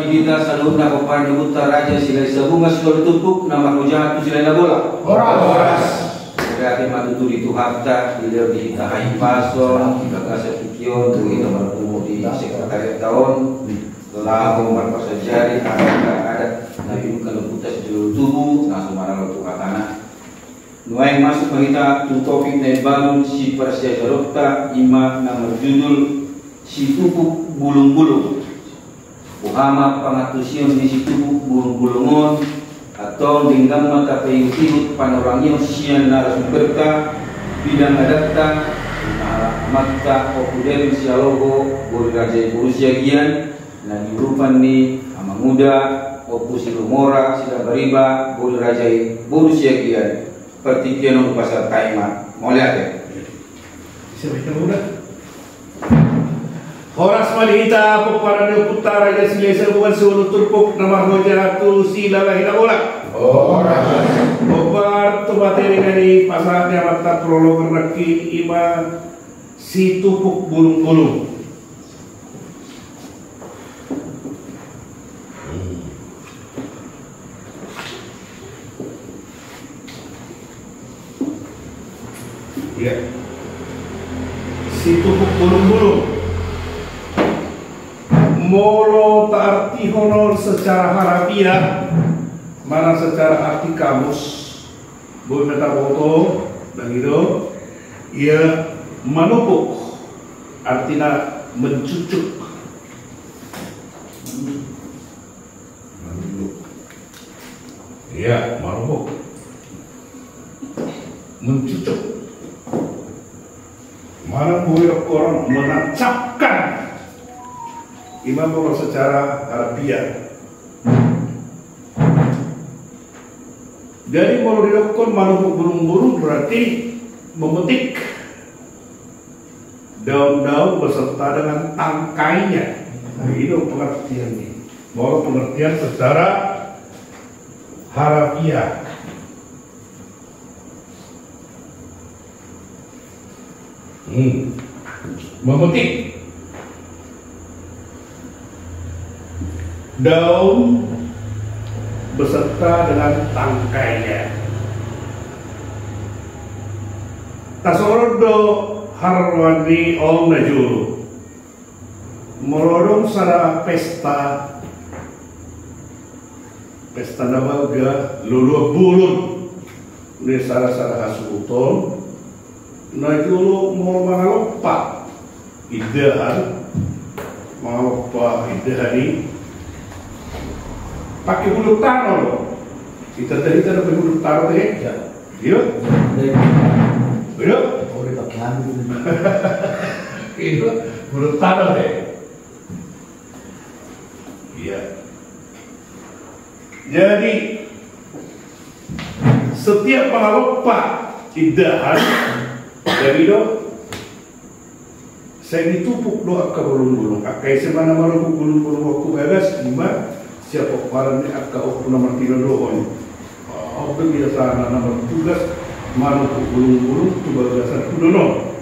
kita salud na papan buta raja silai sabunga sikol tupuk nama roja tu silai na bola. Horas. Berarti matu di tuhapta di kita hai pason kita kasih pikion tu kita bertemu di sekretariat tahun lalu berpasajari ada nabi kalau putas di tubuh nah semara waktu katana nuai masuk kita tu topik na balun si persia jarokta ima nama judul si tupuk bulung-bulung Muhammad pangatusion di si tupuk bulung-bulungon atau dengan mata pengikut panorangnya sian narasumberta bidang adapta mata okuder sialogo boleh raja Borussia gian na diurupan ni ama muda opus ilumora sila bariba boleh raja Borussia gian pertikian pasar kaima mau lihat ya siapa muda Horas malita pupara putara ya silesa bukan seulu turpuk nama roja tu sila lahina bola. Horas. Pupar tu materi dari pasarnya mata prolog raki ima si tupuk bulung-bulung. Ya. Si tupuk bulung-bulung. Molo arti honor secara harafiah mana secara arti kamus boleh meta foto dan itu ia manupuk artinya mencucuk ya manupuk mencucuk mana boleh orang menancapkan imam kalau secara harafiah dari kalau dilakukan manupuk burung-burung berarti memetik daun-daun beserta dengan tangkainya. Nah, itu pengertian ini. Mau pengertian secara harafiah. Memetik daun beserta dengan tangkainya. Tasorodo harwani om najuru merodong sara pesta nabaga lulu bulun ni sara hasuton najuru mau mangalopa idehan ini pakai bulu tano loh. Kita tadi ada bulu tano deh. Iya. Iya. Boleh pakai handuk. Itu bulu tano deh. Iya. Jadi setiap pengalopa idahan dari itu saya ditupuk doa ke bulung-bulung. Akai semana malu bulung-bulung aku bebas lima. Siapa kemarin ni akak nomor 3 doon. Aku biasa nomor 13 manupuk bulung-bulung tu bagasan kudono.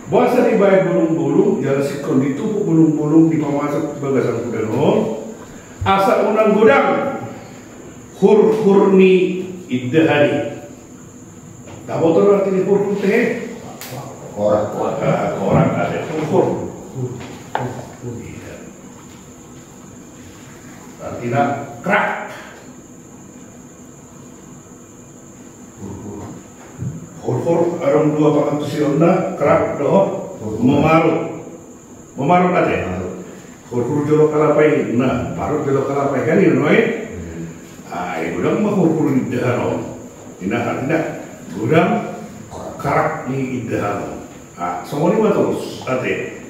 Bahasa dibayar bulung-bulung jalan sikon ditupuk bulung-bulung di pemasuk bagasan kudono. Asa unang gudang hur-hurni iddahani. Tak betul arti hur-hur teh? Korak ada hur. Artinya kerak. Hur arung dua pakan tusionna kerak doh memarut ada. Hur jolo kalapai nah parut jolo kalapai kan ini noy. Ai gudang mah hur idahano. Artinya gudang kerak ni idahano. Semua ini terus ate.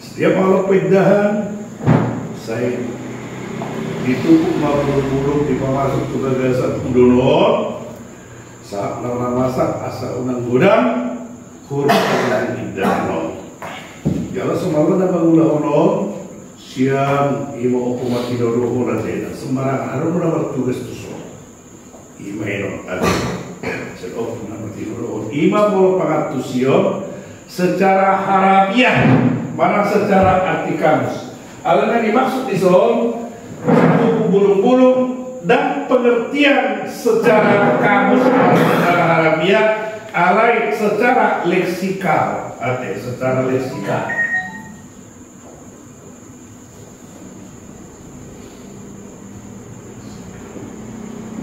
Setiap kalau pedahan saya ditupuk bulung di pemasuk ke gagasan kudono saat lama masak asa unang gudang huruf dan idano jala semalam ada bangunan siang imo okumat tidoro hona tena sembarang arum nomor tugas tuso imaino ada sedok nomor tidoro ima mau pangatusio secara harafiah mana secara arti kamus alana dimaksud isom Suku bulung-bulung dan pengertian secara kamus bahasa Arabia alai secara leksikal, secara leksikal.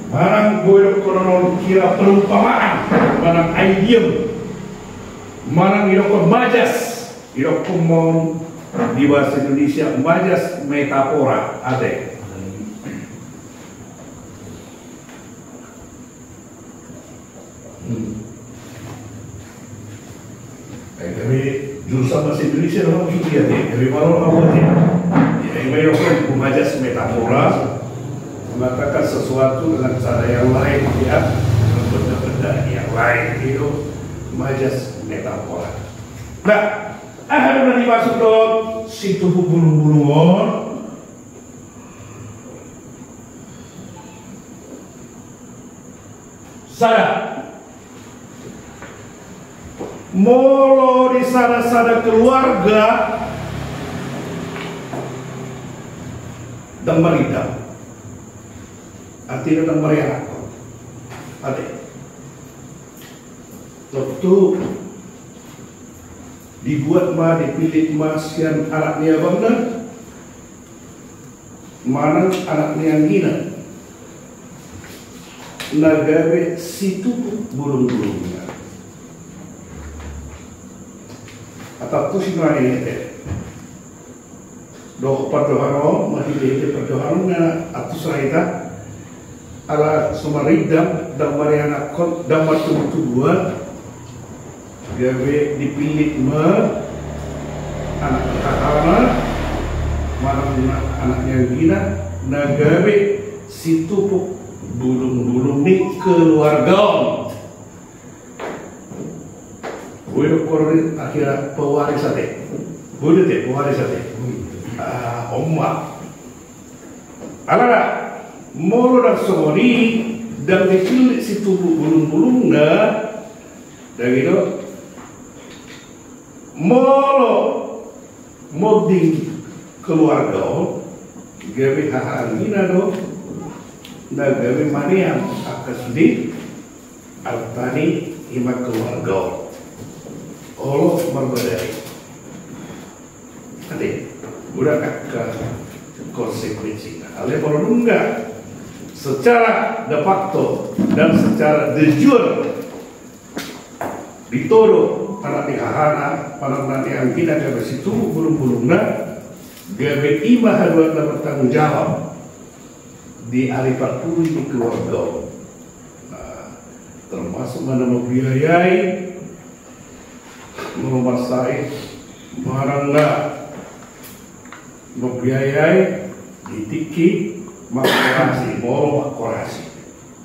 Marang boyok konon kira perumpamaan, marang idiom, marang iroko majas, iroko mon di bahasa Indonesia majas metafora ada. Kami jurusan bahasa Indonesia dalam maksudnya deh, dari mana apa deh? Ya, ini iroko majas metafora. Mengatakan sesuatu dengan cara yang lain, ya, benda-benda yang lain itu majas metafora. Nah, ada dimasuk dalam situ bulung-bulungan. Sada, molo di sana keluarga dan merida. Artinya dan mereka ada. Waktu dibuat dipilih sian anaknya bangna, mana anaknya yang gina, nagawe situ bulung-bulungnya. Atau tu singa ini teh. Doh perdohano masih di perdohano atau selaita. Ala sumaridam dan mariana kon dan waktu buat gawe dipilih anak kakaknya mana anaknya gina nagawe situ bulung-bulung di keluarga boleh korin akhirnya pewaris ate boleh teh pewaris ate omma ala molo dan sori dan dipilih situ bulung-bulung dan itu molo moding keluarga gawe hahangina do dan gawe maniam akas di artani ima keluarga Allah berbedai nanti udah kakak konsekuensinya oleh kalau enggak secara de facto dan secara de jure dituduh para dihahana para nanti yang tidak gawe situ bulung-bulungna gawe imah haduan dan bertanggung jawab di hari 40 di keluarga. Termasuk mana membiayai memasai marangga membiayai ditiki makorasi, molo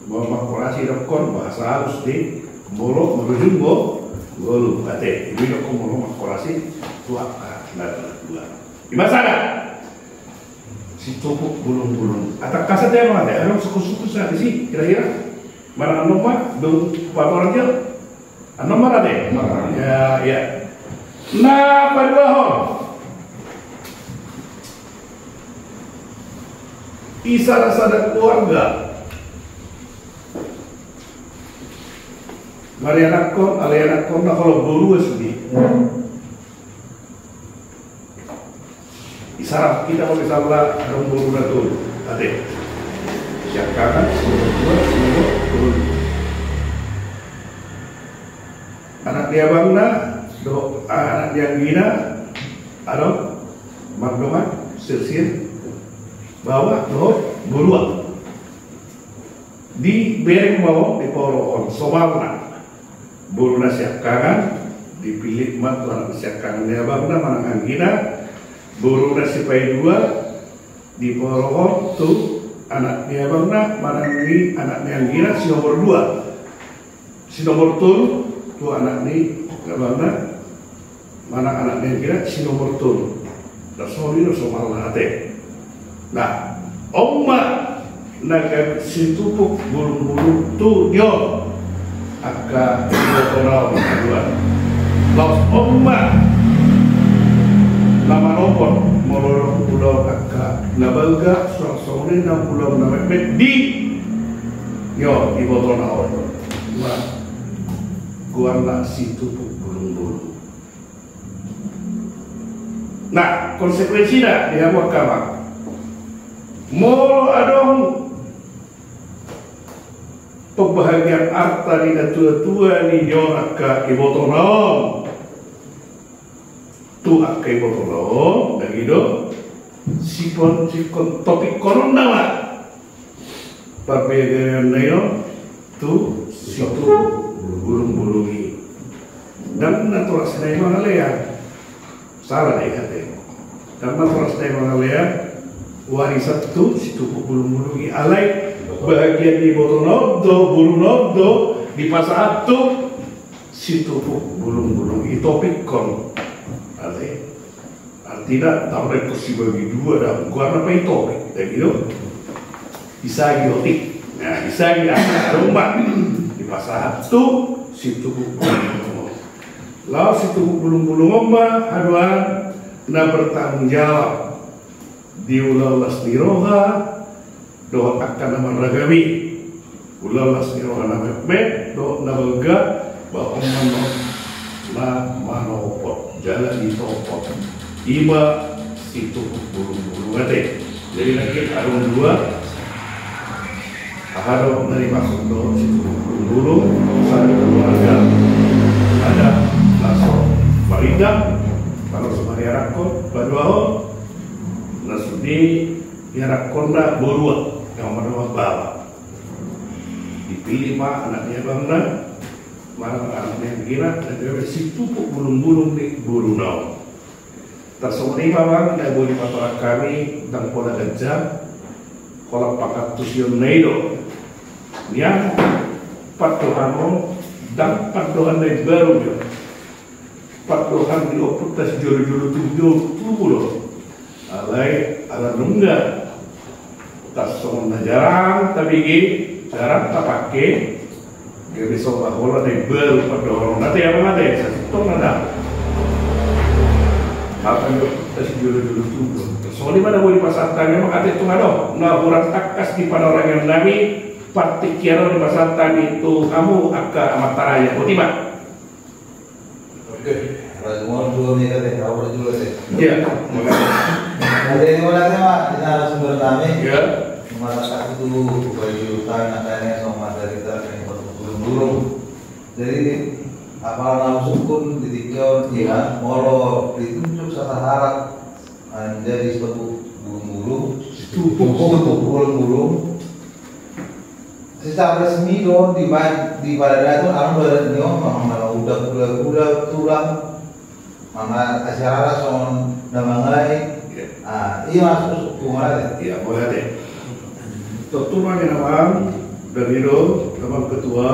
makorasi rekon bahasa halus di molo merujung golu ate ini rekon molo makorasi tua dua di mana si topuk bulung-bulung atau kasat yang mana ada suku-suku saat sih kira-kira mana nomor dong paparan dia nomor ada ya nah padahal isara-sada keluarga mari anak kon kalau bolu sudi isara kita mau misalnya dong bolu natul ade siap kanan semua turun anak dia bangna do anak dia gina ado magdoman sir bawa loh buluan di bereng bawah di poroon sobalna bulu siap kanan dipilih mat lan siap kanan dia bangna mana anggina bulu sipai dua di poroon tuh anak dia bangna mana ini anaknya anggina si nomor 2 si nomor tuh anak ini bangna mana anaknya anggina si nomor tuh dasori no sobalna ate. Nah, omma naga situpuk bulu-bulu tu yo aka orang dua. Laos omma nama nomor molor pulau akka nabalga soalnya na pulau namanya di yo di botol naon gua nak situ bulung-bulung. Nah, konsekuensinya dia buat kamu. Molo adong pembahagian harta di tua-tua ni nyorak ke ibu tolong. Tu ak ibu tolong, dan itu sikon topik konon nama. Perbedaan nayo tu situ bulung-bulungi. Dan naturas na yung mga layan. Salah deh katanya. Dan naturas na yung mga layan. Warisan tu situ bulung-bulungi alay. Bahagian di botol nobdo, bulung nobdo. Di pasar tu situ bulung-bulungi. Topik kon. Alay. Artinya tambah kursi bagi dua dan gua apa itu topik. Dan itu isagi otik. Nah, isagi anak rumah. Di pasar tu situ bulung-bulung. Lalu situ bulung-bulung omba haduan na bertanggung jawab di ulalas niroha doa akan nama ragami ulalas niroha nama bet doa nabaga bahwa manopot jalan di topot iba situ bulung-bulung ade. Jadi lagi arung dua harap dari masuk doa situ bulung-bulung satu keluarga ada langsung Marinda kalau semari arakon baduaho nasudi arakon na borua yang menawat bawa dipilih mak anaknya bangna malah anaknya begina dan dia situ bulung-bulung di burunau tersebut bawang dan boleh patorak kami dan pola gajah kolak pakat tusiun neido yang patuhano dan patuhan dari baru juga patuhan di oputas juru-juru tujuh alay ala nungga tas songon jarang tapi jarang tak pakai jadi soal bola dari baru patuhan nanti apa nanti satu nada apa yang oputas juru-juru tujuh soalnya mana boleh pasarkan memang ada itu ngado nah kurang takas di pada orang yang nami partik kira di pasarkan itu kamu akan amat taraya tiba. Rajumon dulu nih katanya, kau dulu deh. Iya. Ada yang mana mah di narasumber kami. Iya. Masyarakat itu bagi utang nakanya sama dari yang burung-burung. Jadi apa langsung pun ditikau ya, molo ditunjuk satu harap menjadi suatu burung-burung. Burung-burung. Secara resmi dong di badan itu orang berani mana udah tulang mana acara soal namangai iya masuk kumara iya boleh deh tertulang yang awam dari itu teman ketua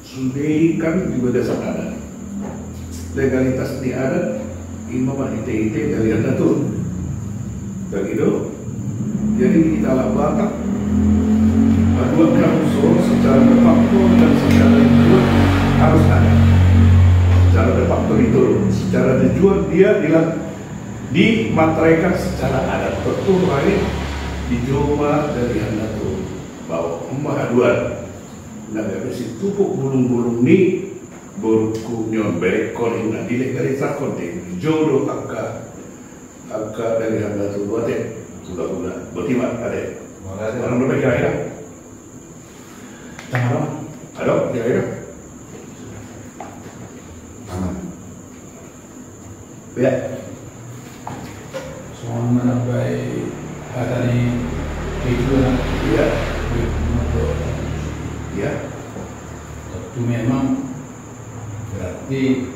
sudah kan di berdasar adat legalitas di adat imam ite dari anda tuh dari itu jadi kita lakukan kedua unsur secara de facto dan secara de jure harus ada. Secara de facto itu, secara de jure dia dimateraikan secara adat. Betul ini dicoba dari anda tuh bahwa haduan naga besi tupuk bulung-bulung ni berkunyon berekon ina dilegalisasi konten jodoh kakak dari anda tuh buat sudah bertimak ada orang berbeda ya. Ada, kira-kira? Ya. Soal menambai hari itu Ya. Ya. Itu memang berarti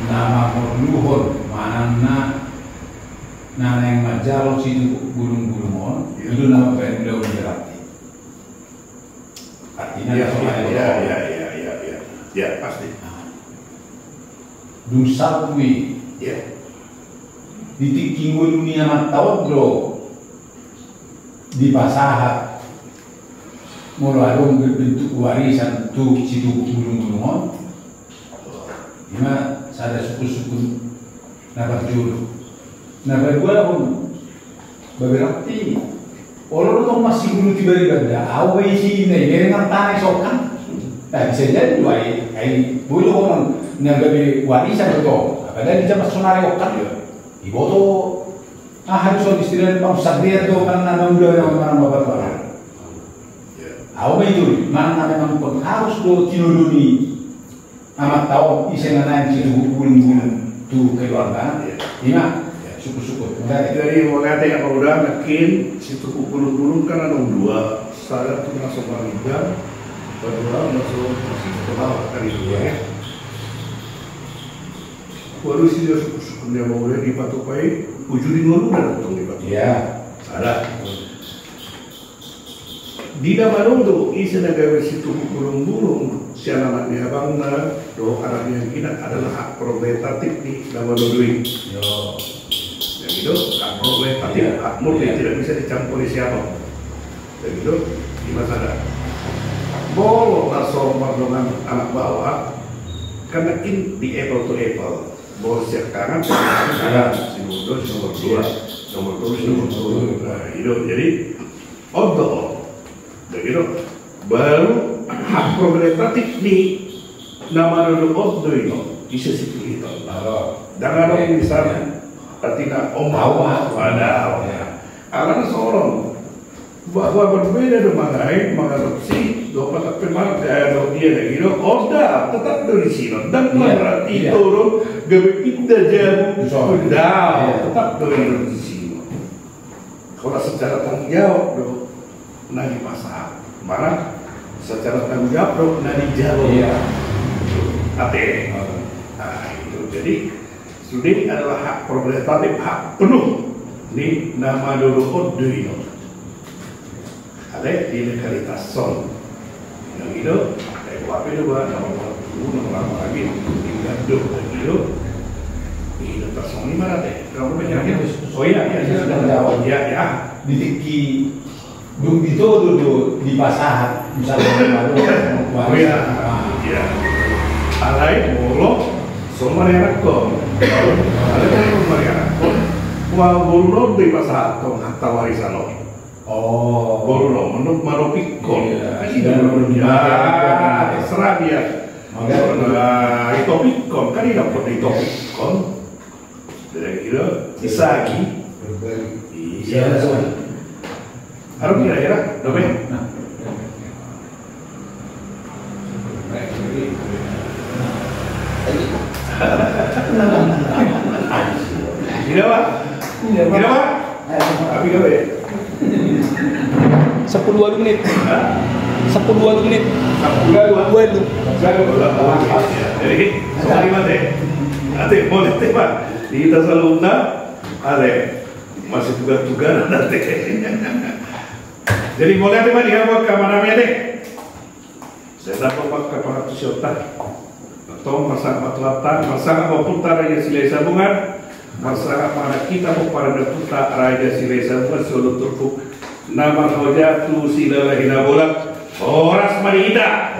nama luhur mana nana yang majalo situ burung-burungon itu nama benda berarti artinya ya pasti dusa kui ya ditiking dunia matau bro di pasahat mulai berbentuk warisan tuh situ burung-burungon lima ada suku-suku nabat julu. Nabat gua pun berarti orang itu masih belum tiba di benda. Awe isi ini dengan tanah sokan. Tak bisa jadi dua ini. Bulu orang nanggapi warisan betul. Padahal di zaman sonari okan ya. Ibu tu harus istilah bangsa dia tu kan nama udah yang mana bapak orang. Awe itu mana memang pun harus do tinuluni. Amat tahu isinya nanti itu bulan-bulan tu keluarga. Ima suku-suku. Jadi mulai tengah udah makin situ kulung-kulung kan ada dua. Saya tuh masuk Malaysia, kedua masuk sekolah kali dua ya. Walau sih dia suku-suku dia mau mulai di Patupai, ujung ngulu dan untung di Patupai. Ya, Ada. Di dalam itu isi negara situ kulung-kulung. Siapa namanya abangna, doa anaknya yang kita adalah hak proprietatif di nama doi. yo, Yang itu hak proprietatif, hak murni tidak bisa dicampuri siapa. Yang itu di masalah. Boleh masuk dengan anak bawah, karena ini di apple to apple. Boleh siap kanan, si muda, nomor dua, nomor dua. Nah itu jadi odol. Begitu baru hak proprietatif di nama dulu itu bisa situ itu. Jangan orang misalnya ketika tahu ada alam seorang bahwa berbeda dengan lain mengadopsi dapat tapi malah dia lagi itu oda tetap dari sini dan berarti turun gawe kita jauh sudah tetap dari sini. Kalau secara tanggung jawab nadi pasar mana secara tanggung jawab nadi jauh ate itu jadi studi adalah hak proprietatif hak penuh di nama dulu Oduino ada di legalitas son yang itu kayak apa itu buat nama lama lagi tinggal itu ini terson ini mana teh kamu banyak oh iya sudah jawab ya ditiki belum itu dulu di pasar misalnya oh ya alai bolo semua yang kau alai kan semua yang kau bolo di pasar kau harta warisan lo bolo menurut maropikon serah dia itu pikon kan dia dapat itu pikon dari kira isagi iya harus kira-kira, dobe. Tidak pak? Tapi kau ya? 10 menit. 10 menit. 10 Jadi, soal lima deh. Nanti boleh teh pak. Kita selalu ada masih tugas-tugas nanti. Jadi boleh teman dihambat ke mana deh? Saya dapat ke para tusiota atau masalah matulatan, masalah putar raja silai sabungan, masalah mana kita para putar raja silai sabungan solo turku nama hoja tu sila lahina bola, oras marita.